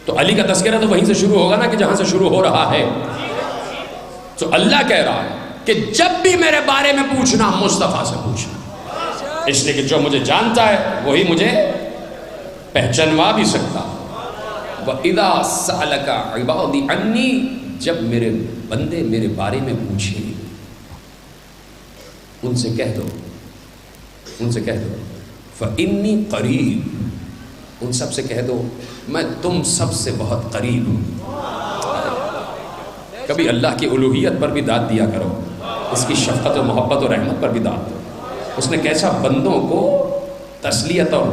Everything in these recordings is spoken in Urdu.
تو علی کا تذکرہ تو وہیں سے شروع ہوگا نا کہ جہاں سے شروع ہو رہا ہے. تو اللہ کہہ رہا ہے کہ جب بھی میرے بارے میں پوچھنا مصطفیٰ سے پوچھنا، اس لیے کہ جو مجھے جانتا ہے وہی مجھے پہچانوا بھی سکتا. وَإِذَا سَأَلَكَ عِبَادِي عَنِّي، جب میرے بندے میرے بارے میں پوچھیں ان سے کہہ دو فَإِنِّي قَرِيب، ان سب سے کہہ دو میں تم سب سے بہت قریب ہوں. کبھی اللہ کی الوہیت پر بھی داد دیا کرو، اس کی شفقت و محبت و رحمت پر بھی داد دو. اس نے کیسا بندوں کو تسلیت اور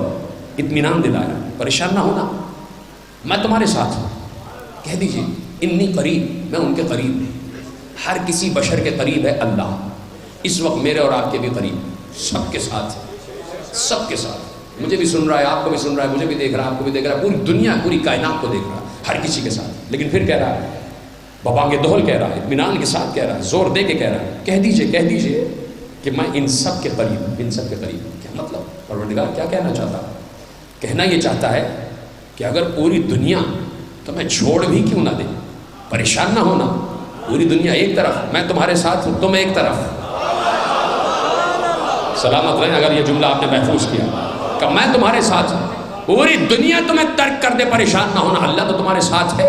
اطمینان دلایا. پریشان نہ ہونا، میں تمہارے ساتھ ہوں. کہہ دیجئے انی قریب، میں ان کے قریب ہوں. ہر کسی بشر کے قریب ہے اللہ. اس وقت میرے اور آپ کے بھی قریب، سب کے ساتھ ہے، سب کے ساتھ. مجھے بھی سن رہا ہے، آپ کو بھی سن رہا ہے، مجھے بھی دیکھ رہا ہے، آپ کو بھی دیکھ رہا ہے، پوری دنیا پوری کائنات کو دیکھ رہا ہے، ہر کسی کے ساتھ. لیکن پھر کہہ رہا ہے، بابانگ دہل کہہ رہا ہے، اطمینان کے ساتھ کہہ رہا ہے، زور دے کے کہہ رہا ہے کہہ دیجئے کہ میں ان سب کے قریب ہوں، ان سب کے قریب ہوں. کیا مطلب؟ پروردگار کیا کہنا چاہتا ہے؟ کہنا یہ چاہتا ہے کہ اگر پوری دنیا تمہیں چھوڑ بھی کیوں نہ دے، پریشان نہ ہونا. پوری دنیا ایک طرف، میں تمہارے ساتھ ہوں، تم ایک طرف. سلامت رہیں اگر یہ جملہ آپ نے محفوظ کیا کہ میں تمہارے ساتھ ہوں. پوری دنیا تمہیں ترک کر دے، پریشان نہ ہونا، اللہ تو تمہارے ساتھ ہے.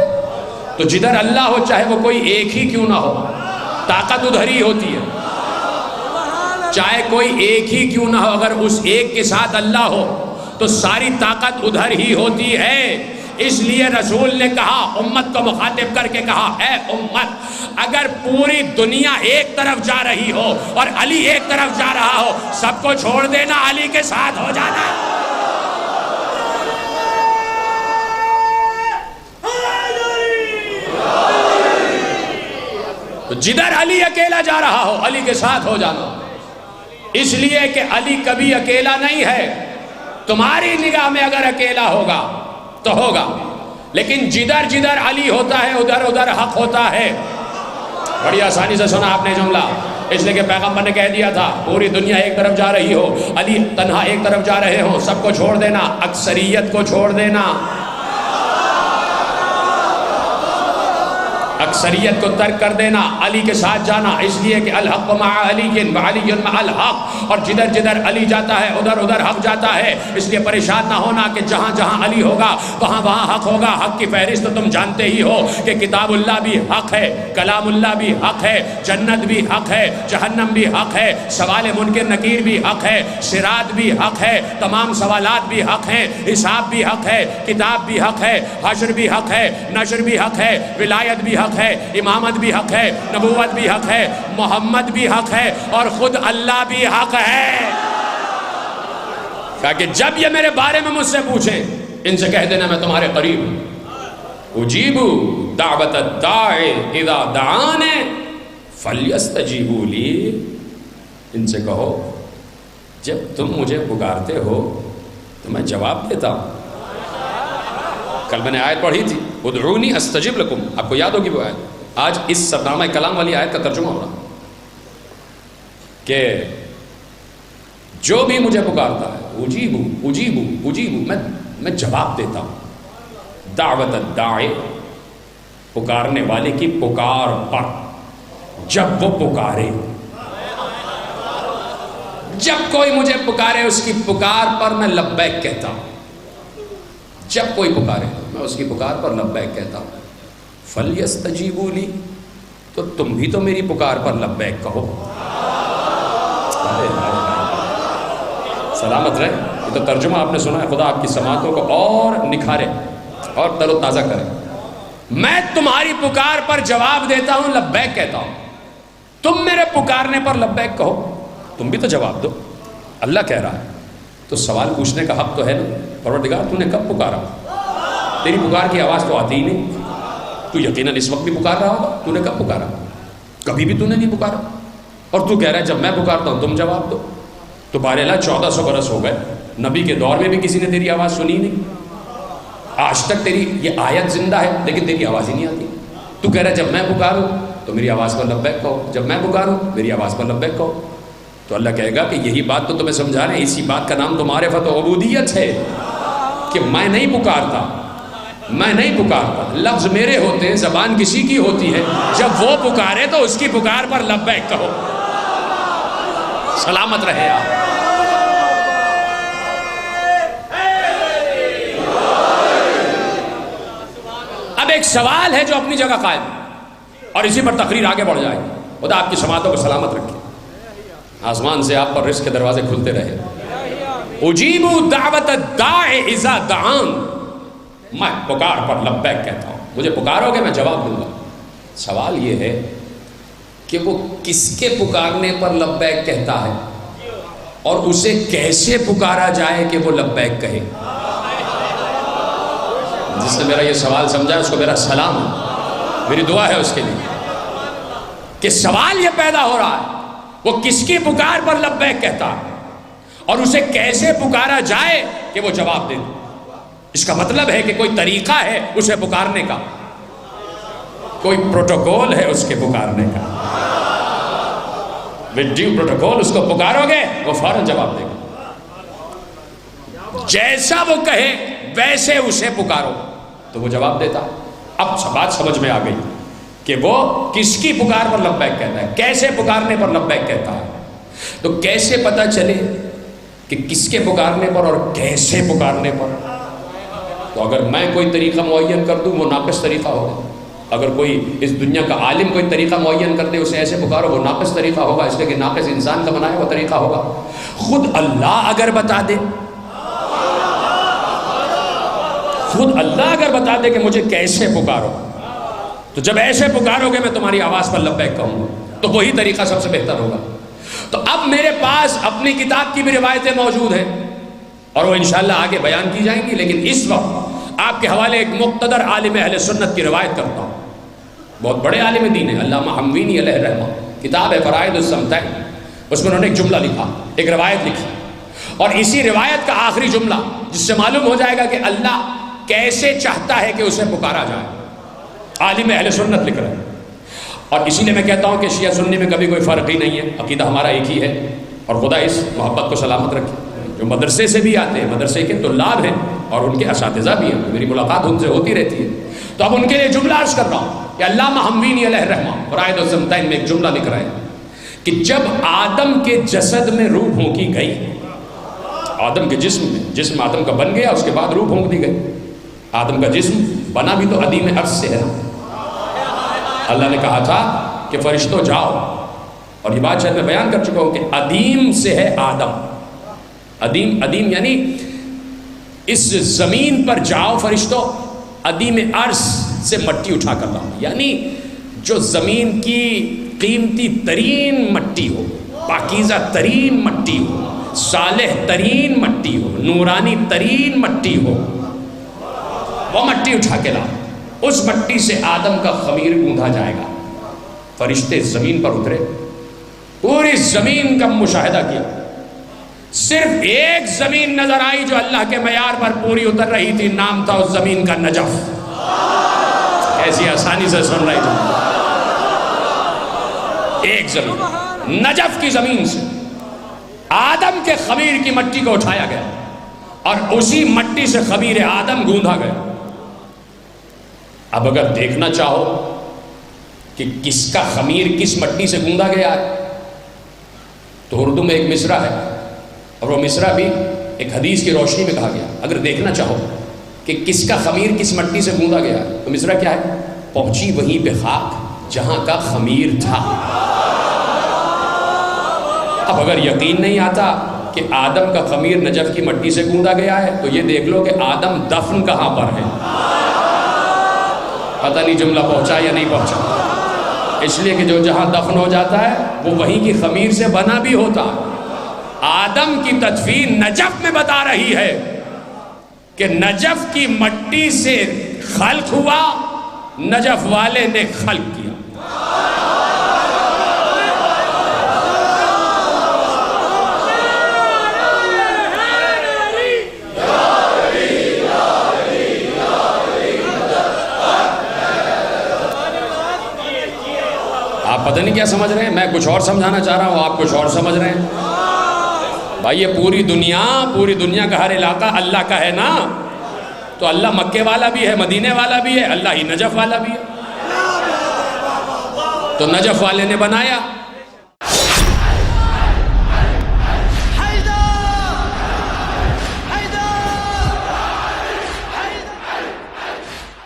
تو جدھر اللہ ہو چاہے وہ کوئی ایک ہی کیوں نہ ہو، طاقت ادھر ہی ہوتی ہے. چاہے کوئی ایک ہی کیوں نہ ہو، اگر اس ایک کے ساتھ اللہ ہو تو ساری طاقت ادھر ہی ہوتی ہے. اس لیے رسول نے کہا، امت کو مخاطب کر کے کہا، اے امت، اگر پوری دنیا ایک طرف جا رہی ہو اور علی ایک طرف جا رہا ہو، سب کو چھوڑ دینا، علی کے ساتھ ہو جانا. تو جدھر علی اکیلا جا رہا ہو، علی کے ساتھ ہو جانا. اس لیے کہ علی کبھی اکیلا نہیں ہے. تمہاری نگاہ میں اگر اکیلا ہوگا تو ہوگا، لیکن جدھر جدھر علی ہوتا ہے ادھر ادھر حق ہوتا ہے. بڑی آسانی سے سنا آپ نے جملہ، اس لیے کہ پیغمبر نے کہہ دیا تھا پوری دنیا ایک طرف جا رہی ہو، علی تنہا ایک طرف جا رہے ہو، سب کو چھوڑ دینا، اکثریت کو چھوڑ دینا، اکثریت کو ترک کر دینا، علی کے ساتھ جانا. اس لیے کہ الحق مع علی وعلی مع الحق، اور جدھر جدھر علی جاتا ہے ادھر ادھر حق جاتا ہے. اس لیے پریشان نہ ہونا کہ جہاں جہاں علی ہوگا وہاں وہاں حق ہوگا. حق کی فہرست تم جانتے ہی ہو کہ کتاب اللہ بھی حق ہے، کلام اللہ بھی حق ہے، جنت بھی حق ہے، جہنم بھی حق ہے، سوال منکر نکیر بھی حق ہے، صراط بھی حق ہے، تمام سوالات بھی حق ہیں، حساب بھی حق ہے، کتاب بھی حق ہے، حشر بھی حق ہے، نشر بھی حق ہے، ولایت بھی حق ہے، امامت بھی حق ہے، نبوت بھی حق ہے، محمد بھی حق ہے، اور خود اللہ بھی حق ہے. کہا کہ جب یہ میرے بارے میں مجھ سے پوچھیں ان سے کہہ دینا میں تمہارے قریب ہوں. اجیبو دعوت الداعی اذا دعان فلیستجیبوا لی، ان سے کہو جب تم مجھے پکارتے ہو تو میں جواب دیتا ہوں. کل میں نے آیت پڑھی تھی، ادعونی استجب لکم، آپ کو یاد ہوگی وہ آیت. آج اس سرنامہ کلام والی آیت کا ترجمہ ہو رہا کہ جو بھی مجھے پکارتا ہے اجیبو میں جواب دیتا ہوں. دعوت الداعی، پکارنے والے کی پکار پر، جب وہ پکارے، جب کوئی مجھے پکارے اس کی پکار پر میں لبیک کہتا ہوں. جب کوئی پکارے میں اس کی پکار پر لبیک کہتا ہوں. فَلْيَسْتَجِيبُوا لِي، تو تم بھی تو میری پکار پر لبیک کہو. سلامت رہے. یہ تو ترجمہ آپ نے سنا ہے. خدا آپ کی سماعتوں کو اور نکھارے اور تر و تازہ کرے. میں تمہاری پکار پر جواب دیتا ہوں، لبیک کہتا ہوں. تم میرے پکارنے پر لبیک کہو، تم بھی تو جواب دو. اللہ کہہ رہا ہے تو سوال پوچھنے کا حق تو ہے نا. پروردگار تو نے کب پکارا؟ تیری پکار کی آواز تو آتی ہی نہیں. تو یقیناً اس وقت بھی پکار رہا ہوگا. تو نے کب پکارا؟ کبھی بھی تو نے نہیں پکارا. اور تو کہہ رہا ہے جب میں پکارتا ہوں تم جواب دو. تو بہرحال 1400 برس ہو گئے، نبی کے دور میں بھی کسی نے تیری آواز سنی نہیں. آج تک تیری یہ آیت زندہ ہے لیکن تیری آواز ہی نہیں آتی. تو کہہ رہا ہے جب میں پکاروں تو میری آواز پر لبیک کہو، جب میں پکاروں میری آواز پر لبیک کہو. تو اللہ کہے گا کہ یہی بات تو تمہیں سمجھا رہے ہیں، اسی بات کا نام تو معرفت و عبودیت ہے کہ میں نہیں پکارتا، میں نہیں پکارتا، لفظ میرے ہوتے ہیں، زبان کسی کی ہوتی ہے، جب وہ پکارے تو اس کی پکار پر لبیک کہو۔ سلامت رہے آپ۔ اب ایک سوال ہے جو اپنی جگہ قائم ہے اور اسی پر تقریر آگے بڑھ جائے گی۔ خدا آپ کی سماعتوں کو سلامت رکھے، آسمان سے آپ پر رزق کے دروازے کھلتے رہے۔ اجیب دعوت الداع اذا دعان، میں پکار پر لبیک کہتا ہوں، مجھے پکارو گے میں جواب دوں گا۔ سوال یہ ہے کہ وہ کس کے پکارنے پر لبیک کہتا ہے اور اسے کیسے پکارا جائے کہ وہ لبیک کہے۔ جس نے میرا یہ سوال سمجھا اس کو میرا سلام ہے، میری دعا ہے اس کے لیے کہ سوال یہ پیدا ہو رہا ہے وہ کس کی پکار پر لبیک کہتا ہے اور اسے کیسے پکارا جائے کہ وہ جواب دے۔ اس کا مطلب ہے کہ کوئی طریقہ ہے اسے پکارنے کا، کوئی پروٹوکول ہے اس کے پکارنے کا۔ with due protocol اس کو پکارو گے وہ فوراً جواب دے گا، جیسا وہ کہے ویسے اسے پکارو تو وہ جواب دیتا۔ اب بات سمجھ میں آ گئی کہ وہ کس کی پکار پر لبیک کہتا ہے، کیسے پکارنے پر لبیک کہتا ہے۔ تو کیسے پتہ چلے کہ کس کے پکارنے پر اور کیسے پکارنے پر؟ تو اگر میں کوئی طریقہ معین کر دوں وہ ناقص طریقہ ہوگا، اگر کوئی اس دنیا کا عالم کوئی طریقہ معین کر دے اسے ایسے پکارو وہ ناقص طریقہ ہوگا، اس لیے کہ ناقص انسان کا بنایا وہ طریقہ ہوگا۔ خود اللہ اگر بتا دے، خود اللہ اگر بتا دے کہ مجھے کیسے پکارو، تو جب ایسے پکارو گے میں تمہاری آواز پر لبیک کہوں گا، تو وہی طریقہ سب سے بہتر ہوگا۔ تو اب میرے پاس اپنی کتاب کی بھی روایتیں موجود ہیں اور وہ انشاءاللہ آگے بیان کی جائیں گی، لیکن اس وقت آپ کے حوالے ایک مقتدر عالم اہل سنت کی روایت کرتا ہوں، بہت بڑے عالم دین ہیں، علامہ حموینی علیہ الرحمہ، کتاب ہے فرائض الصمتین، اس میں انہوں نے ایک جملہ لکھا، ایک روایت لکھی، اور اسی روایت کا آخری جملہ جس سے معلوم ہو جائے گا کہ اللہ کیسے چاہتا ہے کہ اسے پکارا جائے، عالم اہل سنت لکھ رہے ہیں۔ اور اسی لیے میں کہتا ہوں کہ شیعہ سنی میں کبھی کوئی فرق ہی نہیں ہے، عقیدہ ہمارا ایک ہی ہے، اور خدا اس محبت کو سلامت رکھے۔ جو مدرسے سے بھی آتے ہیں، مدرسے کے طلاب ہیں اور ان کے اساتذہ بھی ہیں، میری ملاقات ان سے ہوتی رہتی ہے، تو اب ان کے لیے جملہ عرض کر رہا ہوں کہ علامہ حموینی علیہ الرحمہ فرائض الصمتین میں ایک جملہ لکھ رہے ہیں کہ جب آدم کے جسد میں روح پھونکی گئی، آدم کے جسم آدم کا بن گیا، اس کے بعد روح پھونک دی گئی۔ آدم کا جسم بنا بھی تو عدیم عرض سے ہے، اللہ نے کہا تھا کہ فرشتوں جاؤ، اور یہ بات شاید میں بیان کر چکا ہوں کہ عدیم سے ہے آدم، عدیم یعنی اس زمین پر جاؤ فرشتوں، عدیم عرض سے مٹی اٹھا کر لاؤ، یعنی جو زمین کی قیمتی ترین مٹی ہو، پاکیزہ ترین مٹی ہو، صالح ترین مٹی ہو، نورانی ترین مٹی ہو، وہ مٹی اٹھا کے لاؤ۔ اس مٹی سے آدم کا خمیر گوندھا جائے گا۔ فرشتے زمین پر اترے، پوری زمین کا مشاہدہ کیا، صرف ایک زمین نظر آئی جو اللہ کے معیار پر پوری اتر رہی تھی، نام تھا اس زمین کا نجف۔ ایسی آسانی سے سن رہی تھی، ایک زمین، نجف کی زمین سے آدم کے خمیر کی مٹی کو اٹھایا گیا اور اسی مٹی سے خمیر آدم گوندھا گیا۔ اب اگر دیکھنا چاہو کہ کس کا خمیر کس مٹی سے گوندھا گیا ہے تو اردو میں ایک مصرع ہے، اور وہ مصرع بھی ایک حدیث کی روشنی میں کہا گیا۔ اگر دیکھنا چاہو کہ کس کا خمیر کس مٹی سے گوندھا گیا ہے تو مصرع کیا ہے؟ پہنچی وہیں پہ خاک جہاں کا خمیر تھا۔ اب اگر یقین نہیں آتا کہ آدم کا خمیر نجف کی مٹی سے گوندھا گیا ہے تو یہ دیکھ لو کہ آدم دفن کہاں پر ہے۔ پتہ نہیں جملہ پہنچا یا نہیں پہنچا، اس لیے کہ جو جہاں دفن ہو جاتا ہے وہ وہیں کی خمیر سے بنا بھی ہوتا۔ آدم کی تدفین نجف میں بتا رہی ہے کہ نجف کی مٹی سے خلق ہوا، نجف والے نے خلق کیا۔ آپ پتہ نہیں کیا سمجھ رہے ہیں، میں کچھ اور سمجھانا چاہ رہا ہوں، آپ کچھ اور سمجھ رہے ہیں۔ بھائی یہ پوری دنیا کا ہر علاقہ اللہ کا ہے نا، تو اللہ مکے والا بھی ہے، مدینے والا بھی ہے، اللہ ہی نجف والا بھی ہے. تو نجف والے نے بنایا